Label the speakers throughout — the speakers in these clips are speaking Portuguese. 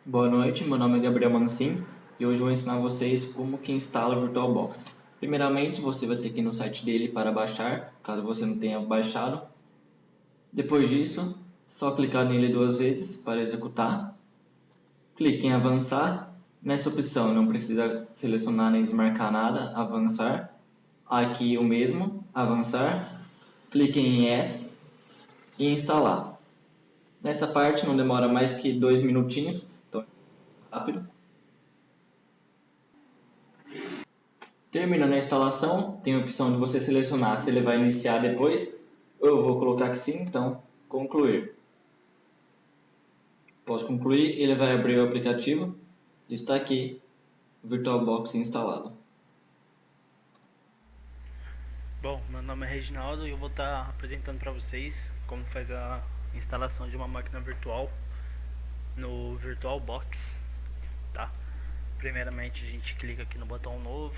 Speaker 1: Boa noite, meu nome é Gabriel Mancin e hoje vou ensinar vocês como que instala o VirtualBox. Primeiramente, você vai ter que ir no site dele para baixar, caso você não tenha baixado. Depois disso, só clicar nele duas vezes para executar. Clique em avançar. Nessa opção não precisa selecionar nem desmarcar nada, avançar. Aqui o mesmo, avançar. Clique em Yes e instalar. Nessa parte não demora mais que 2 minutinhos, então é rápido. Terminando a instalação, tem a opção de você selecionar se ele vai iniciar depois. Eu vou colocar que sim, então concluir. Posso concluir, ele vai abrir o aplicativo. Está aqui o VirtualBox instalado.
Speaker 2: Bom, meu nome é Reginaldo e eu vou estar apresentando para vocês como faz a instalação de uma máquina virtual no VirtualBox, tá? Primeiramente a gente clica aqui no botão novo,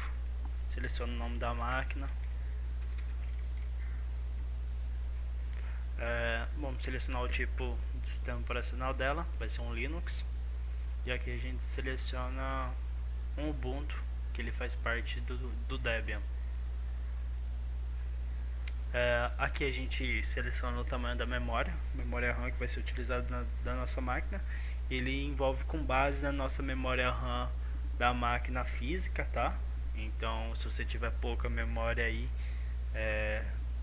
Speaker 2: seleciona o nome da máquina. Vamos selecionar o tipo de sistema operacional dela, vai ser um Linux. E aqui a gente seleciona um Ubuntu, que ele faz parte do Debian. Aqui a gente seleciona o tamanho da memória RAM que vai ser utilizada da nossa máquina. Ele envolve com base na nossa memória RAM da máquina física, tá? Então, se você tiver pouca memória aí,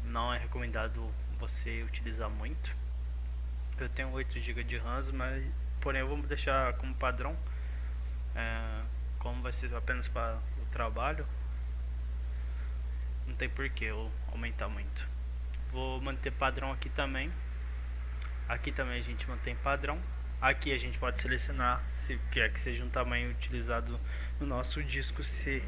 Speaker 2: não é recomendado você utilizar muito. Eu tenho 8 GB de RAM, mas porém eu vou deixar como padrão, como vai ser apenas para o trabalho, não tem porquê eu aumentar muito. Vou manter padrão aqui também. Aqui também a gente mantém padrão. Aqui a gente pode selecionar se quer que seja um tamanho utilizado no nosso disco C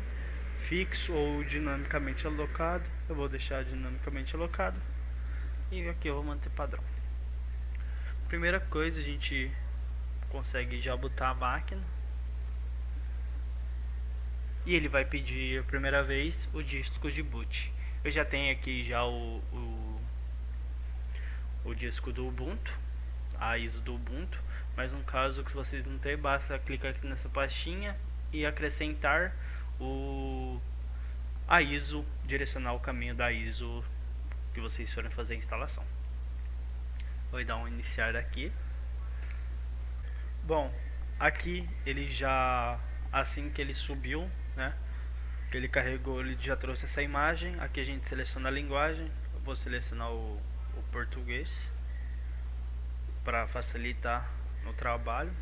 Speaker 2: fixo ou dinamicamente alocado. Eu vou deixar dinamicamente alocado. E aqui eu vou manter padrão. Primeira coisa, a gente consegue já botar a máquina. E ele vai pedir a primeira vez o disco de boot. Eu já tenho aqui já o disco do Ubuntu, a ISO do Ubuntu, mas no caso que vocês não têm, basta clicar aqui nessa pastinha e acrescentar a ISO, direcionar o caminho da ISO que vocês forem fazer a instalação. Vou dar um iniciar aqui. Bom, aqui ele já, assim que ele subiu, né, que ele carregou, ele já trouxe essa imagem. Aqui a gente seleciona a linguagem. Eu vou selecionar o português para facilitar no trabalho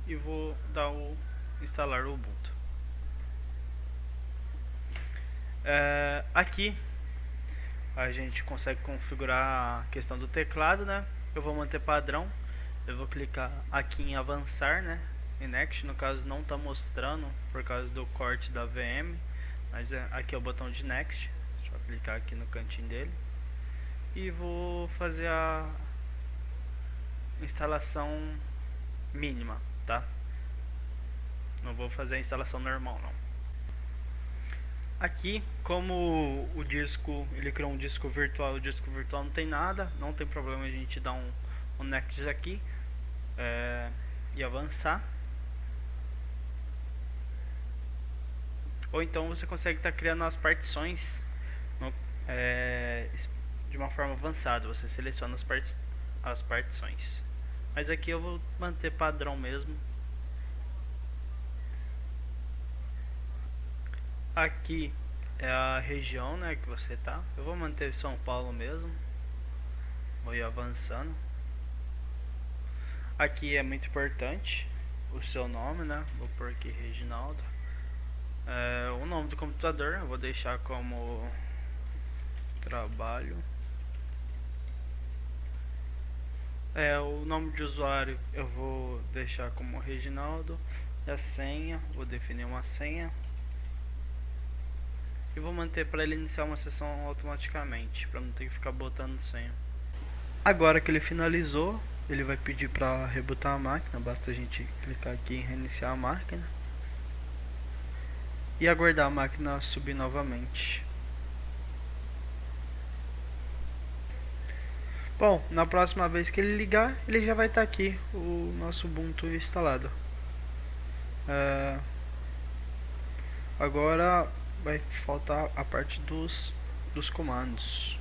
Speaker 2: e vou dar o instalar o Ubuntu. Aqui a gente consegue configurar a questão do teclado, né? Eu vou manter padrão. Eu vou clicar aqui em avançar, né? Em Next, no caso não está mostrando por causa do corte da VM, mas aqui é o botão de Next. Deixa eu clicar aqui no cantinho dele e vou fazer a instalação mínima, tá? Não vou fazer a instalação normal, não. Aqui, como o disco, ele criou um disco virtual, o disco virtual não tem nada, não tem problema a gente dar um next aqui e avançar. Ou então você consegue estar criando as partições de uma forma avançada, você seleciona as partições. Mas aqui eu vou manter padrão mesmo. Aqui é a região, né, que você tá. Eu vou manter São Paulo mesmo. Vou ir avançando. Aqui é muito importante o seu nome, né? Vou pôr aqui Reginaldo. O nome do computador eu vou deixar como trabalho. O nome de usuário eu vou deixar como Reginaldo. E a senha, vou definir uma senha. E vou manter para ele iniciar uma sessão automaticamente, para não ter que ficar botando senha. Agora que ele finalizou, ele vai pedir para rebootar a máquina. Basta a gente clicar aqui em reiniciar a máquina e aguardar a máquina subir novamente. Bom, na próxima vez que ele ligar, ele já vai estar aqui o nosso Ubuntu instalado. É, agora vai faltar a parte dos comandos.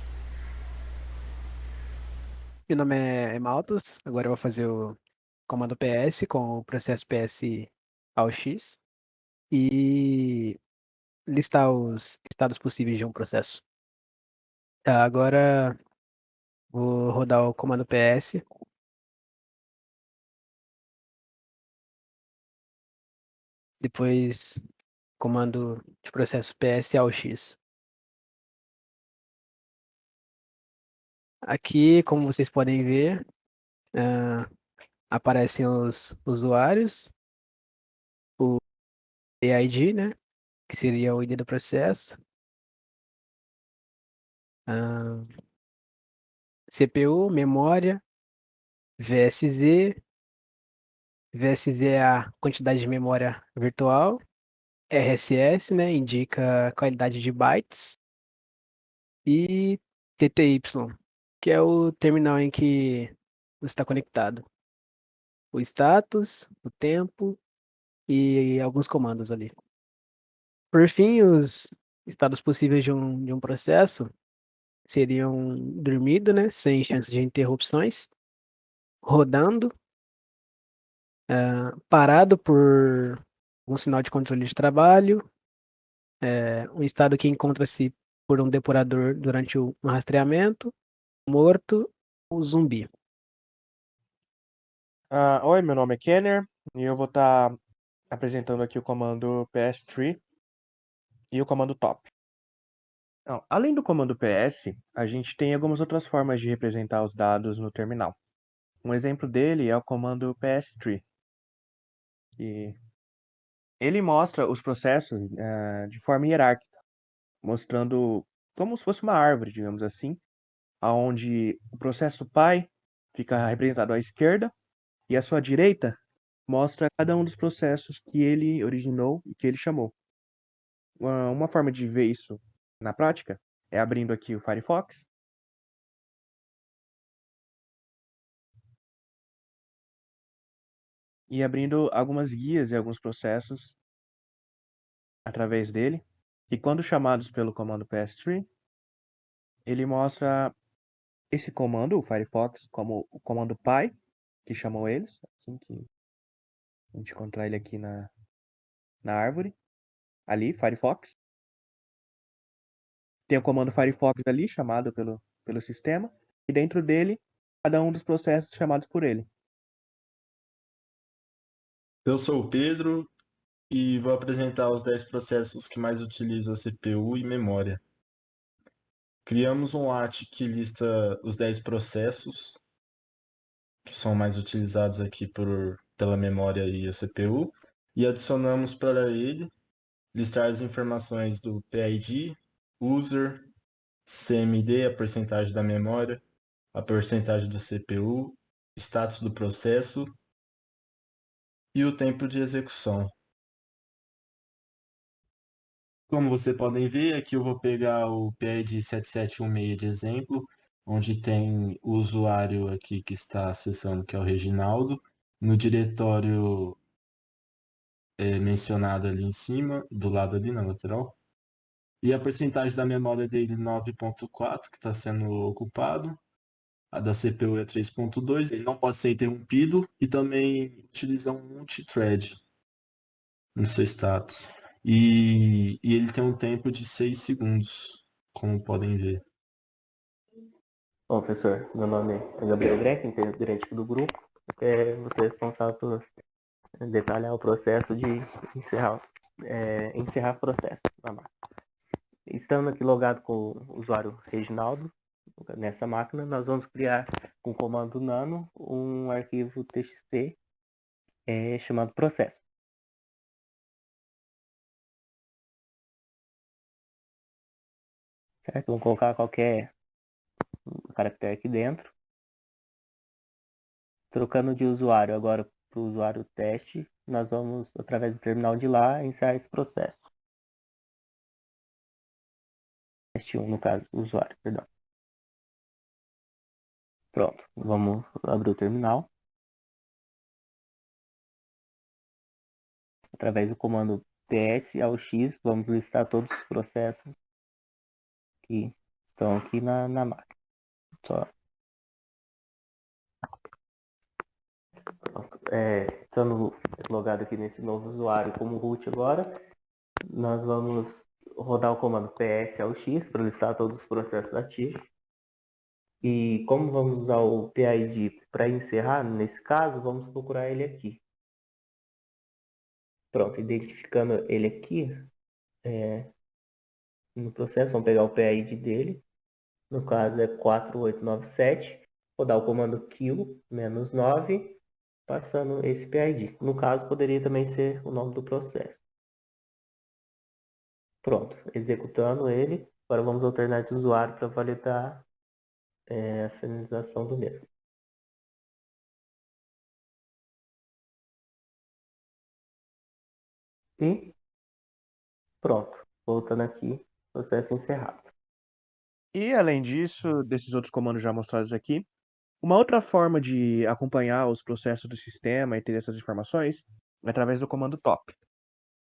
Speaker 3: Meu nome é Maltos, agora eu vou fazer o comando PS com o processo PS ao X e listar os estados possíveis de um processo. Tá, agora vou rodar o comando PS, depois comando de processo PS ao X. Aqui, como vocês podem ver, ah, aparecem os usuários, o EID, né, que seria o ID do processo, ah, CPU, memória, VSZ, VSZ é a quantidade de memória virtual, RSS, né, indica a qualidade de bytes, e TTY, que é o terminal em que você está conectado. O status, o tempo e alguns comandos ali. Por fim, os estados possíveis de um processo seriam dormido, né, sem chance de interrupções, rodando, parado por um sinal de controle de trabalho, um estado que encontra-se por um depurador durante um rastreamento, morto ou zumbi.
Speaker 4: Oi, meu nome é Kenner e eu vou estar apresentando aqui o comando PS3 e o comando top. Não, além do comando PS, a gente tem algumas outras formas de representar os dados no terminal. Um exemplo dele é o comando PS3, que ele mostra os processos de forma hierárquica, mostrando como se fosse uma árvore, digamos assim, onde o processo pai fica representado à esquerda e à sua direita mostra cada um dos processos que ele originou e que ele chamou. Uma forma de ver isso na prática é abrindo aqui o Firefox e abrindo algumas guias e alguns processos através dele. E quando chamados pelo comando PS3, ele mostra esse comando, o Firefox, como o comando pai, que chamou eles, assim que a gente encontrar ele aqui na árvore, ali, Firefox. Tem o comando Firefox ali, chamado pelo sistema, e dentro dele, cada um dos processos chamados por ele.
Speaker 5: Eu sou o Pedro e vou apresentar os 10 processos que mais utilizam a CPU e memória. Criamos um AT que lista os 10 processos que são mais utilizados aqui pela memória e a CPU e adicionamos para ele listar as informações do PID, user, CMD, a porcentagem da memória, a porcentagem da CPU, status do processo e o tempo de execução. Como vocês podem ver, aqui eu vou pegar o PID 7716 de exemplo, onde tem o usuário aqui que está acessando, que é o Reginaldo, no diretório mencionado ali em cima, do lado ali na lateral. E a porcentagem da memória dele 9.4, que está sendo ocupado. A da CPU é 3.2, ele não pode ser interrompido e também utiliza um multithread no seu status. E ele tem um tempo de 6 segundos, como podem ver.
Speaker 6: Bom, professor, meu nome é Gabriel Greco, integrante do grupo. Vou ser responsável por detalhar o processo de encerrar processo na máquina. Estando aqui logado com o usuário Reginaldo, nessa máquina, nós vamos criar com o comando nano um arquivo txt chamado processo. Certo? Vamos colocar qualquer caractere aqui dentro. Trocando de usuário agora para o usuário teste, nós vamos, através do terminal de lá, encerrar esse processo. Teste 1, no caso, usuário, perdão. Pronto, vamos abrir o terminal. através do comando ps ao x, vamos listar todos os processos que estão aqui na máquina. Só, estando logado aqui nesse novo usuário como root agora, nós vamos rodar o comando ps ao x para listar todos os processos ativos. E como vamos usar o PID para encerrar, nesse caso, vamos procurar ele aqui. Pronto, identificando ele aqui, no processo, vamos pegar o PID dele. No caso é 4897. Vou dar o comando kill -9, passando esse PID. No caso, poderia também ser o nome do processo. Pronto, executando ele. Agora vamos alternar de usuário para validar a finalização do mesmo. E pronto, voltando aqui, processo encerrado.
Speaker 4: E além disso, desses outros comandos já mostrados aqui, uma outra forma de acompanhar os processos do sistema e ter essas informações é através do comando top.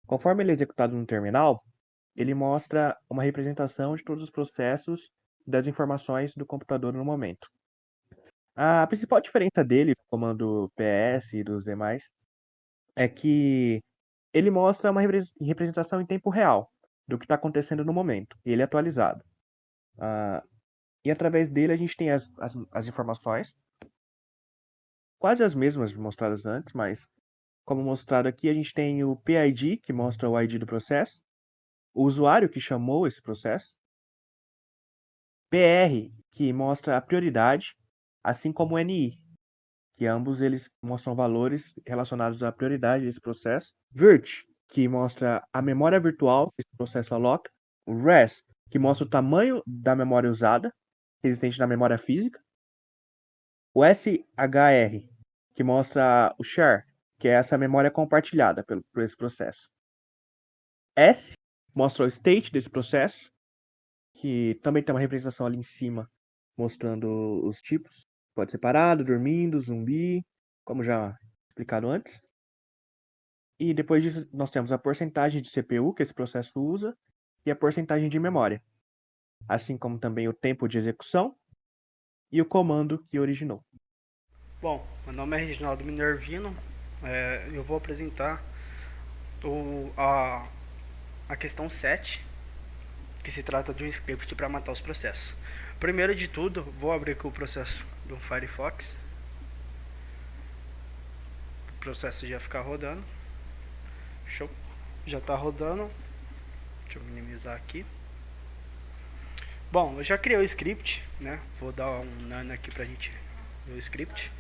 Speaker 4: Conforme ele é executado no terminal, ele mostra uma representação de todos os processos e das informações do computador no momento. A principal diferença dele do comando ps e dos demais é que ele mostra uma representação em tempo real do que está acontecendo no momento, e ele é atualizado. E através dele a gente tem as informações, quase as mesmas mostradas antes, mas como mostrado aqui, a gente tem o PID, que mostra o ID do processo, o usuário que chamou esse processo, PR, que mostra a prioridade, assim como o NI, que ambos eles mostram valores relacionados à prioridade desse processo, Virt, que mostra a memória virtual que esse processo aloca, o Res, que mostra o tamanho da memória usada, existente na memória física, o SHR, que mostra o share, que é essa memória compartilhada por esse processo. S mostra o state desse processo, que também tem uma representação ali em cima, mostrando os tipos. Pode ser parado, dormindo, zumbi, como já explicado antes. E depois disso, nós temos a porcentagem de CPU que esse processo usa e a porcentagem de memória, assim como também o tempo de execução e o comando que originou.
Speaker 2: Bom, meu nome é Reginaldo Minervino. Eu vou apresentar a questão 7, que se trata de um script para matar os processos. Primeiro de tudo, vou abrir aqui o processo do Firefox. O processo já ficar rodando. Show. Já está rodando. Deixa eu minimizar aqui. Bom, eu já criei o script, né? Vou dar um nano aqui pra gente ver o script.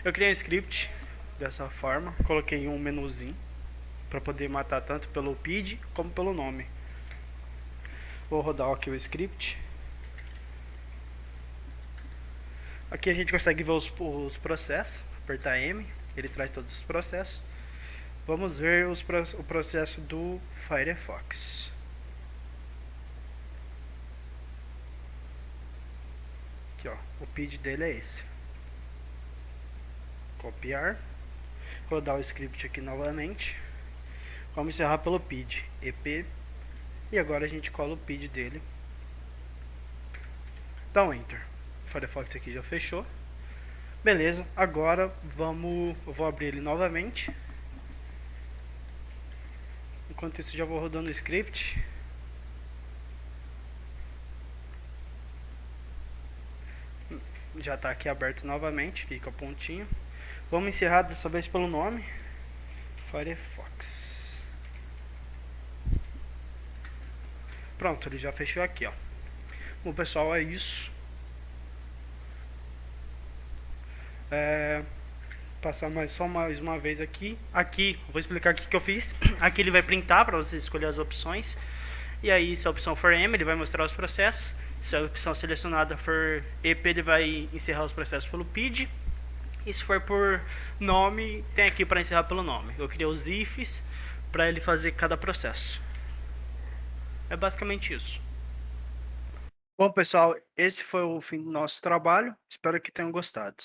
Speaker 2: Eu criei um script dessa forma, coloquei um menuzinho para poder matar tanto pelo PID como pelo nome. Vou rodar aqui o script. Aqui a gente consegue ver os processos. Apertar M, ele traz todos os processos. Vamos ver o processo do Firefox. Aqui, ó, o PID dele é esse. Copiar. Rodar o script aqui novamente. Vamos encerrar pelo PID. EP. E agora a gente cola o PID dele. Dá um Enter. O Firefox aqui já fechou. Beleza, agora eu vou abrir ele novamente. Enquanto isso já vou rodando o script. Já está aqui aberto novamente, aqui com a pontinha. Vamos encerrar dessa vez pelo nome. Firefox. Pronto, ele já fechou aqui, ó. Bom, pessoal, é isso. Passar mais uma vez aqui. Aqui, vou explicar o que eu fiz. Aqui ele vai printar para você escolher as opções. E aí, se a opção for M, ele vai mostrar os processos. Se a opção selecionada for EP, ele vai encerrar os processos pelo PID. E se for por nome, tem aqui para encerrar pelo nome. Eu criei os ifs para ele fazer cada processo. É basicamente isso. Bom, pessoal, esse foi o fim do nosso trabalho. Espero que tenham gostado.